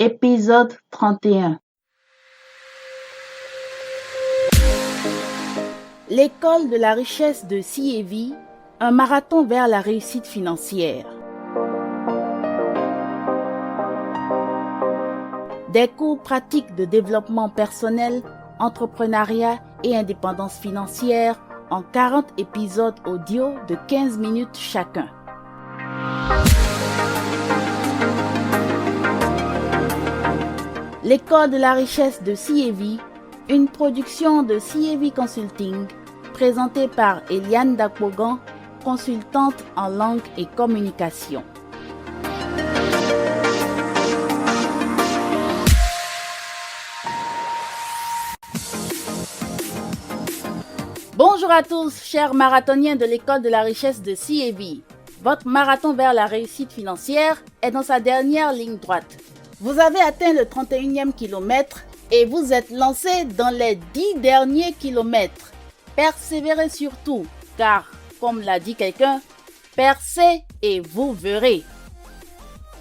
Épisode 31. L'école de la richesse de CEV, un marathon vers la réussite financière. Des cours pratiques de développement personnel, entrepreneuriat et indépendance financière en 40 épisodes audio de 15 minutes chacun. L'école de la richesse de CEV, une production de CEV Consulting, présentée par Eliane Dakpogan, consultante en langue et communication. Bonjour à tous, chers marathoniens de l'école de la richesse de CEV. Votre marathon vers la réussite financière est dans sa dernière ligne droite. Vous avez atteint le 31e kilomètre et vous êtes lancé dans les 10 derniers kilomètres. Persévérez surtout, car, comme l'a dit quelqu'un, percez et vous verrez.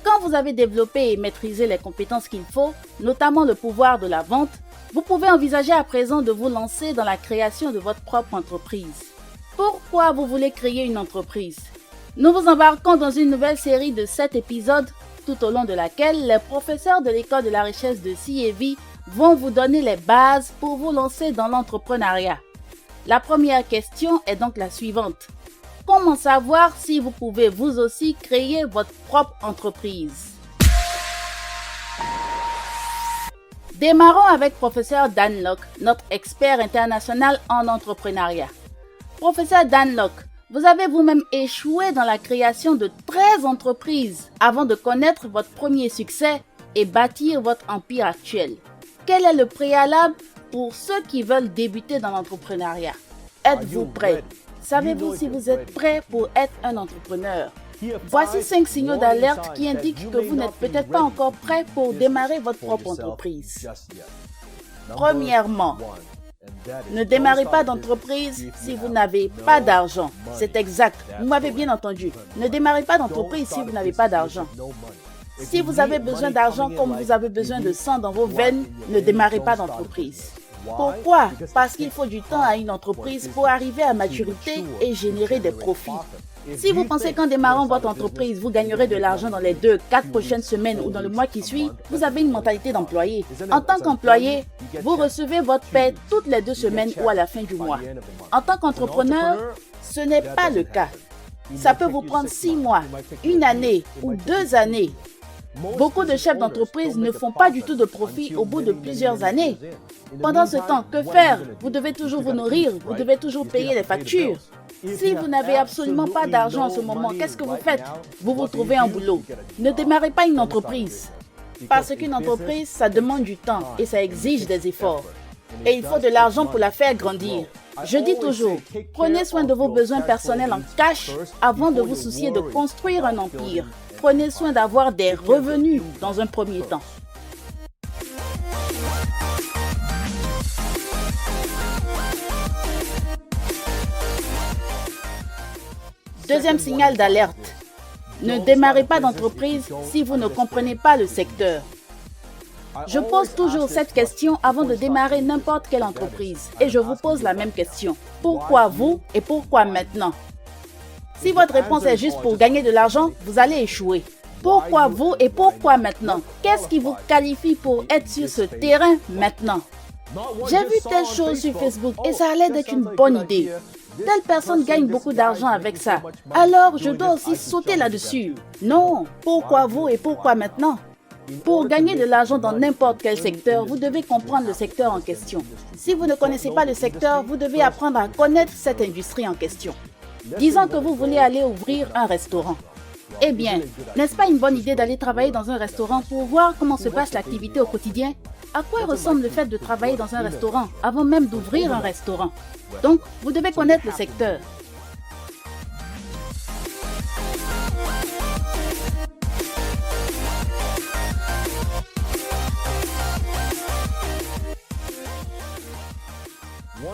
Quand vous avez développé et maîtrisé les compétences qu'il faut, notamment le pouvoir de la vente, vous pouvez envisager à présent de vous lancer dans la création de votre propre entreprise. Pourquoi vous voulez créer une entreprise? Nous vous embarquons dans une nouvelle série de 7 épisodes, tout au long de laquelle les professeurs de l'école de la richesse de CEV vont vous donner les bases pour vous lancer dans l'entrepreneuriat. La première question est donc la suivante. Comment savoir si vous pouvez vous aussi créer votre propre entreprise? Démarrons avec professeur Dan Lok, notre expert international en entrepreneuriat. Professeur Dan Lok, vous avez vous-même échoué dans la création de 13 entreprises avant de connaître votre premier succès et bâtir votre empire actuel. Quel est le préalable pour ceux qui veulent débuter dans l'entrepreneuriat? Êtes-vous prêt? Savez-vous si vous êtes prêt pour être un entrepreneur? Voici 5 signaux d'alerte qui indiquent que vous n'êtes peut-être pas encore prêt pour démarrer votre propre entreprise. Premièrement, ne démarrez pas d'entreprise si vous n'avez pas d'argent. C'est exact, vous m'avez bien entendu. Ne démarrez pas d'entreprise si vous n'avez pas d'argent. Si vous avez besoin d'argent comme vous avez besoin de sang dans vos veines, ne démarrez pas d'entreprise. Pourquoi? Parce qu'il faut du temps à une entreprise pour arriver à maturité et générer des profits. Si vous pensez qu'en démarrant votre entreprise, vous gagnerez de l'argent dans les 2-4 prochaines semaines ou dans le mois qui suit, vous avez une mentalité d'employé. En tant qu'employé, vous recevez votre paie toutes les 2 semaines ou à la fin du mois. En tant qu'entrepreneur, ce n'est pas le cas. Ça peut vous prendre 6 mois, 1 année ou 2 années. Beaucoup de chefs d'entreprise ne font pas du tout de profit au bout de plusieurs années. Pendant ce temps, que faire? Vous devez toujours vous nourrir, vous devez toujours payer les factures. Si vous n'avez absolument pas d'argent en ce moment, qu'est-ce que vous faites? Vous vous trouvez un boulot. Ne démarrez pas une entreprise. Parce qu'une entreprise, ça demande du temps et ça exige des efforts. Et il faut de l'argent pour la faire grandir. Je dis toujours, prenez soin de vos besoins personnels en cash avant de vous soucier de construire un empire. Prenez soin d'avoir des revenus dans un premier temps. Deuxième signal d'alerte. Ne démarrez pas d'entreprise si vous ne comprenez pas le secteur. Je pose toujours cette question avant de démarrer n'importe quelle entreprise. Et je vous pose la même question. Pourquoi vous et pourquoi maintenant? Si votre réponse est juste pour gagner de l'argent, vous allez échouer. Pourquoi vous et pourquoi maintenant? Qu'est-ce qui vous qualifie pour être sur ce terrain maintenant? J'ai vu telle chose sur Facebook et ça a l'air d'être une bonne idée. Telle personne gagne beaucoup d'argent avec ça. Alors, je dois aussi sauter là-dessus. Non, pourquoi vous et pourquoi maintenant? Pour gagner de l'argent dans n'importe quel secteur, vous devez comprendre le secteur en question. Si vous ne connaissez pas le secteur, vous devez apprendre à connaître cette industrie en question. Disons que vous voulez aller ouvrir un restaurant. Eh bien, n'est-ce pas une bonne idée d'aller travailler dans un restaurant pour voir comment se passe l'activité au quotidien? À quoi ressemble le fait de travailler dans un restaurant avant même d'ouvrir un restaurant? Donc, vous devez connaître le secteur.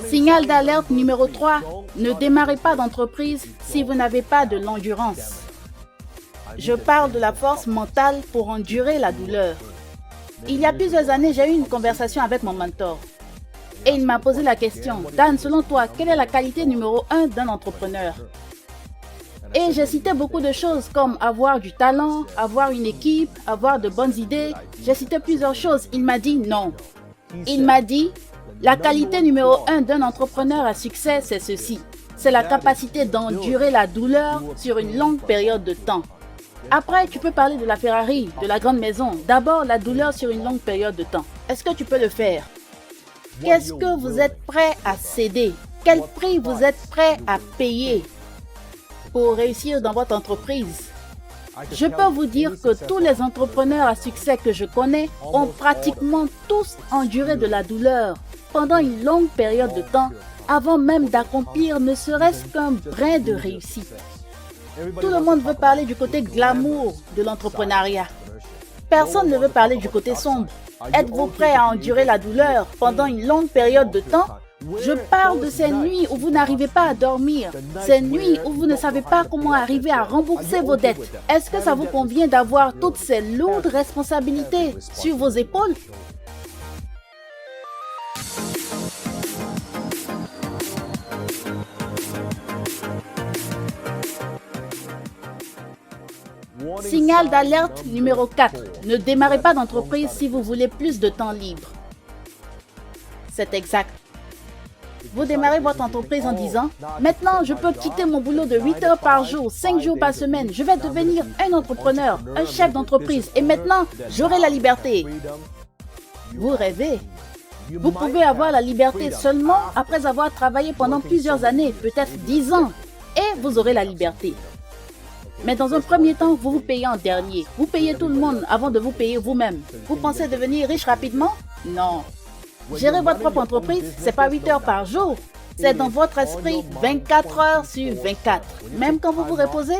Signal d'alerte numéro 3. Ne démarrez pas d'entreprise si vous n'avez pas de l'endurance. Je parle de la force mentale pour endurer la douleur. Il y a plusieurs années, j'ai eu une conversation avec mon mentor. Et il m'a posé la question, Dan, selon toi, quelle est la qualité numéro 1 d'un entrepreneur? Et j'ai cité beaucoup de choses comme avoir du talent, avoir une équipe, avoir de bonnes idées. J'ai cité plusieurs choses. Il m'a dit non. Il m'a dit, la qualité numéro 1 d'un entrepreneur à succès, c'est ceci. C'est la capacité d'endurer la douleur sur une longue période de temps. Après, tu peux parler de la Ferrari, de la grande maison. D'abord, la douleur sur une longue période de temps. Est-ce que tu peux le faire? Qu'est-ce que vous êtes prêt à céder? Quel prix vous êtes prêt à payer pour réussir dans votre entreprise? Je peux vous dire que tous les entrepreneurs à succès que je connais ont pratiquement tous enduré de la douleur pendant une longue période de temps avant même d'accomplir ne serait-ce qu'un brin de réussite. Tout le monde veut parler du côté glamour de l'entrepreneuriat. Personne ne veut parler du côté sombre. Êtes-vous prêt à endurer la douleur pendant une longue période de temps? Je parle de ces nuits où vous n'arrivez pas à dormir, ces nuits où vous ne savez pas comment arriver à rembourser vos dettes. Est-ce que ça vous convient d'avoir toutes ces lourdes responsabilités sur vos épaules? Signal d'alerte numéro 4. Ne démarrez pas d'entreprise si vous voulez plus de temps libre. C'est exact. Vous démarrez votre entreprise en disant « Maintenant, je peux quitter mon boulot de 8 heures par jour, 5 jours par semaine. Je vais devenir un entrepreneur, un chef d'entreprise. Et maintenant, j'aurai la liberté. » Vous rêvez. Vous pouvez avoir la liberté seulement après avoir travaillé pendant plusieurs années, peut-être 10 ans. Et vous aurez la liberté. Mais dans un premier temps, vous vous payez en dernier. Vous payez tout le monde avant de vous payer vous-même. Vous pensez devenir riche rapidement? Non. Gérer votre propre entreprise, ce n'est pas 8 heures par jour. C'est dans votre esprit 24 heures sur 24. Même quand vous vous reposez,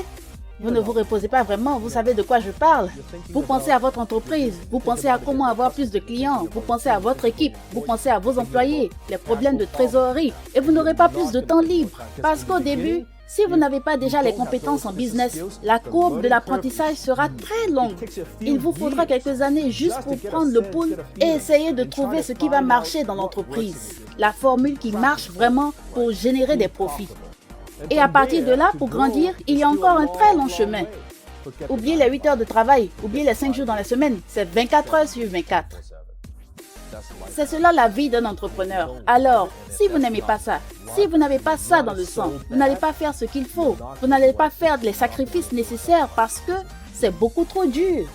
vous ne vous reposez pas vraiment, vous savez de quoi je parle. Vous pensez à votre entreprise, vous pensez à comment avoir plus de clients, vous pensez à votre équipe, vous pensez à vos employés, les problèmes de trésorerie, et vous n'aurez pas plus de temps libre. Parce qu'au début, si vous n'avez pas déjà les compétences en business, la courbe de l'apprentissage sera très longue. Il vous faudra quelques années juste pour prendre le pouls et essayer de trouver ce qui va marcher dans l'entreprise. La formule qui marche vraiment pour générer des profits. Et à partir de là, pour grandir, il y a encore un très long chemin. Oubliez les 8 heures de travail, oubliez les 5 jours dans la semaine, c'est 24 heures sur 24. C'est cela la vie d'un entrepreneur. Alors, si vous n'aimez pas ça, si vous n'avez pas ça dans le sang, vous n'allez pas faire ce qu'il faut. Vous n'allez pas faire les sacrifices nécessaires parce que c'est beaucoup trop dur.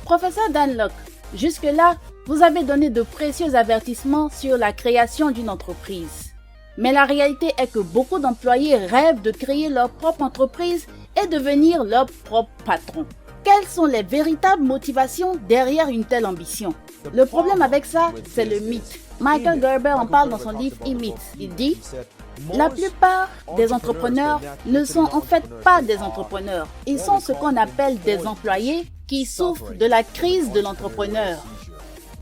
Professeur Dan Lok, jusque-là, vous avez donné de précieux avertissements sur la création d'une entreprise. Mais la réalité est que beaucoup d'employés rêvent de créer leur propre entreprise et devenir leur propre patron. Quelles sont les véritables motivations derrière une telle ambition? Le problème avec ça, c'est le mythe. Michael Gerber en parle dans son livre E-Myth. Il dit « La plupart des entrepreneurs ne sont en fait pas des entrepreneurs. Ils sont ce qu'on appelle des employés qui souffrent de la crise de l'entrepreneur. »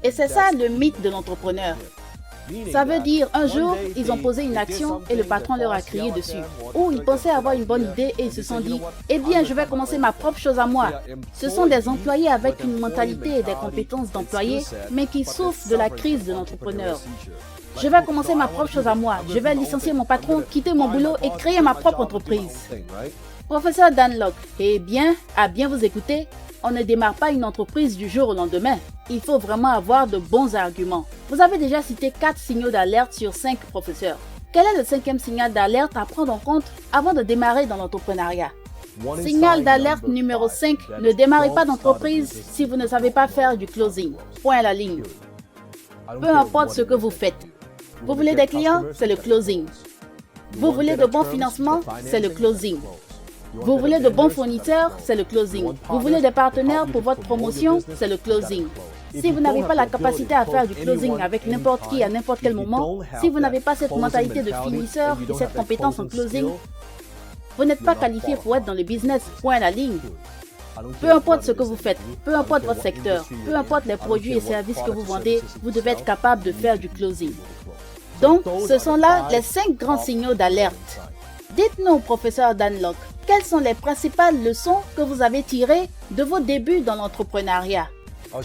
Et c'est ça le mythe de l'entrepreneur. Ça veut dire, un jour, ils ont posé une action et le patron leur a crié dessus. Ou ils pensaient avoir une bonne idée et ils se sont dit, eh bien, je vais commencer ma propre chose à moi. Ce sont des employés avec une mentalité et des compétences d'employés, mais qui souffrent de la crise de l'entrepreneur. Je vais commencer ma propre chose à moi. Je vais licencier mon patron, quitter mon boulot et créer ma propre entreprise. Professeur Dan Lok, eh bien, à bien vous écouter, on ne démarre pas une entreprise du jour au lendemain. Il faut vraiment avoir de bons arguments. Vous avez déjà cité 4 signaux d'alerte sur 5 professeurs. Quel est le 5e signal d'alerte à prendre en compte avant de démarrer dans l'entrepreneuriat? Signal d'alerte numéro 5, ne démarrez pas d'entreprise si vous ne savez pas faire du closing. Point à la ligne. Peu importe ce que vous faites. Vous voulez des clients, c'est le closing. Vous voulez de bons financements, c'est le closing. Vous voulez de bons fournisseurs, c'est le closing. Vous voulez des partenaires pour votre promotion, c'est le closing. Si vous n'avez pas la capacité à faire du closing avec n'importe qui à n'importe quel moment, si vous n'avez pas cette mentalité de finisseur et cette compétence en closing, vous n'êtes pas qualifié pour être dans le business, point à la ligne. Peu importe ce que vous faites, peu importe votre secteur, peu importe les produits et services que vous vendez, vous devez être capable de faire du closing. Donc, ce sont là les 5 grands signaux d'alerte. Dites-nous, professeur Dan Lok, quelles sont les principales leçons que vous avez tirées de vos débuts dans l'entrepreneuriat?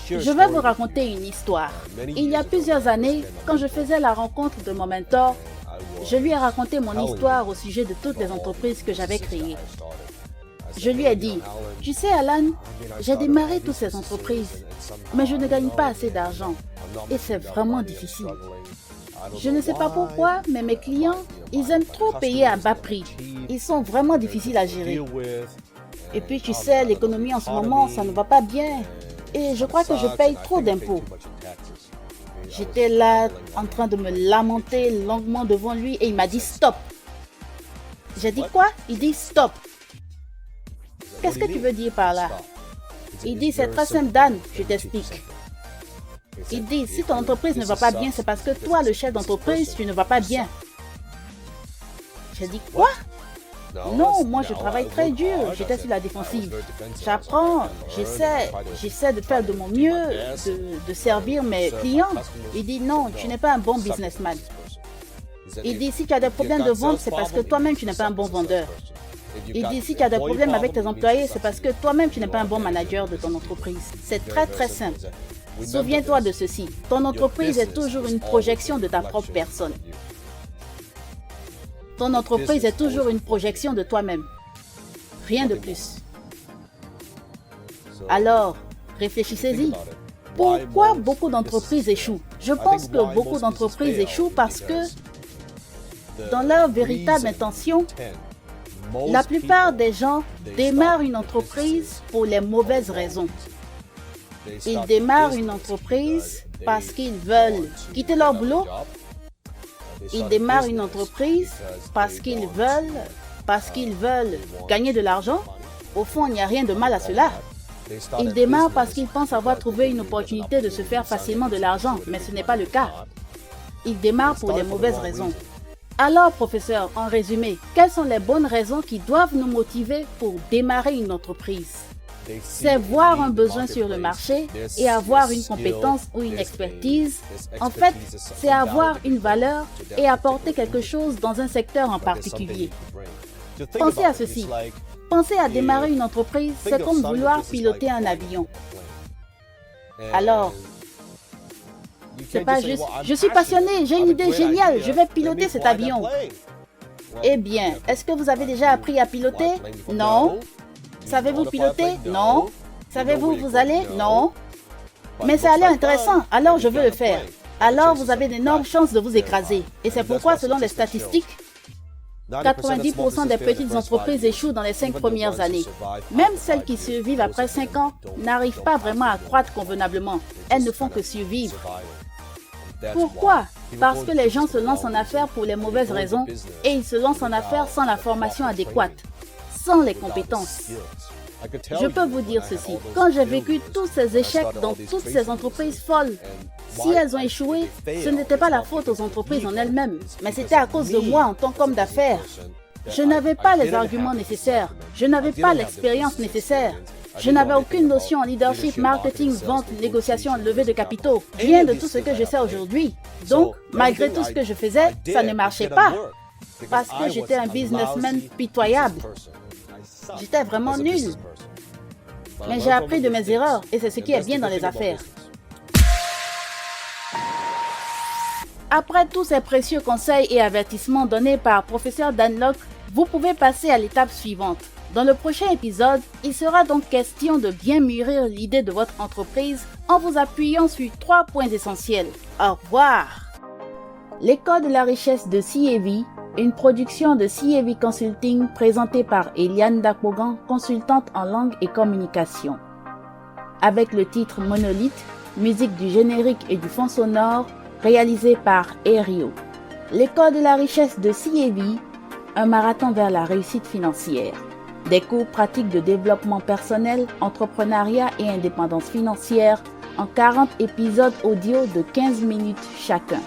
Je vais vous raconter une histoire. Il y a plusieurs années, quand je faisais la rencontre de mon mentor, je lui ai raconté mon histoire au sujet de toutes les entreprises que j'avais créées. Je lui ai dit, « Tu sais, Alan, j'ai démarré toutes ces entreprises, mais je ne gagne pas assez d'argent et c'est vraiment difficile. Je ne sais pas pourquoi, mais mes clients, ils aiment trop payer à bas prix. Ils sont vraiment difficiles à gérer. Et puis, tu sais, l'économie en ce moment, ça ne va pas bien. Et je crois que je paye trop d'impôts. » J'étais là en train de me lamenter longuement devant lui et il m'a dit « Stop ». J'ai dit « Quoi ?» Il dit « Stop ». Qu'est-ce que tu veux dire par là? Il dit, c'est très simple, Dan, je t'explique. Il dit, si ton entreprise ne va pas bien, c'est parce que toi, le chef d'entreprise, tu ne vas pas bien. J'ai dit, quoi? Non, moi je travaille très dur, j'étais sur la défensive. J'apprends, j'essaie de faire de mon mieux, de servir mes clients. Il dit, non, tu n'es pas un bon businessman. Il dit, si tu as des problèmes de vente, c'est parce que toi-même, tu n'es pas un bon vendeur. Il dit, si tu as des problèmes avec tes employés, c'est parce que toi-même, tu n'es pas un bon manager de ton entreprise. C'est très très simple. Souviens-toi de ceci. Ton entreprise est toujours une projection de ta propre personne. Ton entreprise est toujours une projection de toi-même. Rien de plus. Alors, réfléchissez-y. Pourquoi beaucoup d'entreprises échouent? Je pense que beaucoup d'entreprises échouent parce que, dans leur véritable intention, la plupart des gens démarrent une entreprise pour les mauvaises raisons. Ils démarrent une entreprise parce qu'ils veulent quitter leur boulot. Ils démarrent une entreprise parce qu'ils veulent gagner de l'argent. Au fond, il n'y a rien de mal à cela. Ils démarrent parce qu'ils pensent avoir trouvé une opportunité de se faire facilement de l'argent, mais ce n'est pas le cas. Ils démarrent pour les mauvaises raisons. Alors, professeur, en résumé, quelles sont les bonnes raisons qui doivent nous motiver pour démarrer une entreprise? C'est voir un besoin sur le marché et avoir une compétence ou une expertise. En fait, c'est avoir une valeur et apporter quelque chose dans un secteur en particulier. Pensez à ceci. Pensez à démarrer une entreprise, c'est comme vouloir piloter un avion. Alors, c'est pas juste, je suis passionné, j'ai une idée géniale, je vais piloter cet avion. Eh bien, est-ce que vous avez déjà appris à piloter? Non. Savez-vous piloter? Non. Savez-vous où vous allez? Non. Mais ça a l'air intéressant, alors je veux le faire. Alors vous avez d'énormes chances de vous écraser. Et c'est pourquoi, selon les statistiques, 90% des petites entreprises échouent dans les 5 premières années. Même celles qui survivent après 5 ans n'arrivent pas vraiment à croître convenablement. Elles ne font que survivre. Pourquoi? Parce que les gens se lancent en affaires pour les mauvaises raisons et ils se lancent en affaires sans la formation adéquate, sans les compétences. Je peux vous dire ceci, quand j'ai vécu tous ces échecs dans toutes ces entreprises folles, si elles ont échoué, ce n'était pas la faute aux entreprises en elles-mêmes, mais c'était à cause de moi en tant qu'homme d'affaires. Je n'avais pas les arguments nécessaires, je n'avais pas l'expérience nécessaire. Je n'avais aucune notion en leadership, marketing, vente, négociation, levée de capitaux. Rien de tout ce que je sais aujourd'hui. Donc, malgré tout ce que je faisais, ça ne marchait pas. Parce que j'étais un businessman pitoyable. J'étais vraiment nul. Mais j'ai appris de mes erreurs et c'est ce qui est bien dans les affaires. Après tous ces précieux conseils et avertissements donnés par professeur Dan Lok, vous pouvez passer à l'étape suivante. Dans le prochain épisode, il sera donc question de bien mûrir l'idée de votre entreprise en vous appuyant sur 3 points essentiels. Au revoir! L'école de la richesse de CEV, une production de CEV Consulting présentée par Eliane Dakpogan, consultante en langue et communication. Avec le titre Monolith, musique du générique et du fond sonore, réalisé par Aerio. L'école de la richesse de CEV, un marathon vers la réussite financière. Des cours pratiques de développement personnel, entrepreneuriat et indépendance financière en 40 épisodes audio de 15 minutes chacun.